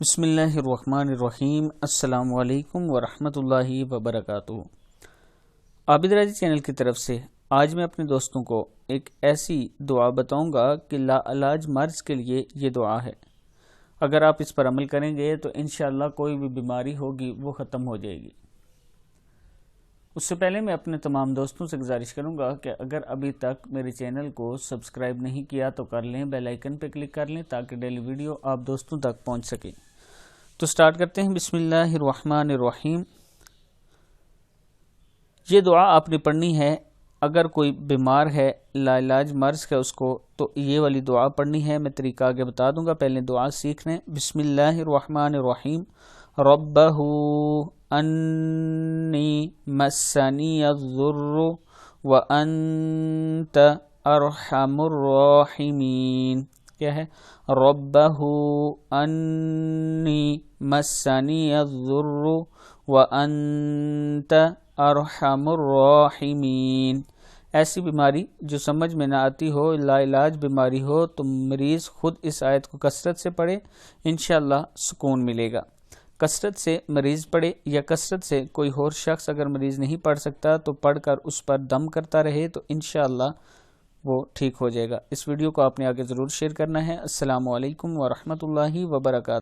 بسم اللہ الرحمن الرحیم۔ السلام علیکم ورحمۃ اللہ وبرکاتہ۔ عابد راضی چینل کی طرف سے آج میں اپنے دوستوں کو ایک ایسی دعا بتاؤں گا کہ لا علاج مرض کے لیے یہ دعا ہے۔ اگر آپ اس پر عمل کریں گے تو انشاءاللہ کوئی بھی بیماری ہوگی وہ ختم ہو جائے گی۔ اس سے پہلے میں اپنے تمام دوستوں سے گزارش کروں گا کہ اگر ابھی تک میرے چینل کو سبسکرائب نہیں کیا تو کر لیں، بیل آئیکن پہ کلک کر لیں تاکہ ڈیلی ویڈیو آپ دوستوں تک پہنچ سکے۔ تو سٹارٹ کرتے ہیں۔ بسم اللہ الرحمن الرحیم۔ یہ دعا آپ نے پڑھنی ہے۔ اگر کوئی بیمار ہے، لا علاج مرض ہے اس کو، تو یہ والی دعا پڑھنی ہے۔ میں طریقہ آگے بتا دوں گا، پہلے دعا سیکھ لیں۔ بسم اللہ الرحمن الرحیم۔ ربہ انی مسنی الضر وانت ارحم الراحمین۔ کیا ہے؟ ربہ انی مسنی الضر وانت ارحم الراحمین۔ ایسی بیماری جو سمجھ میں نہ آتی ہو، لا علاج بیماری ہو، تو مریض خود اس آیت کو کثرت سے پڑھے، انشاءاللہ سکون ملے گا۔ کثرت سے مریض پڑھے یا کثرت سے کوئی اور شخص اگر مریض نہیں پڑھ سکتا تو پڑھ کر اس پر دم کرتا رہے تو انشاءاللہ وہ ٹھیک ہو جائے گا۔ اس ویڈیو کو آپ نے آگے ضرور شیئر کرنا ہے۔ السلام علیکم ورحمۃ اللہ وبرکاتہ۔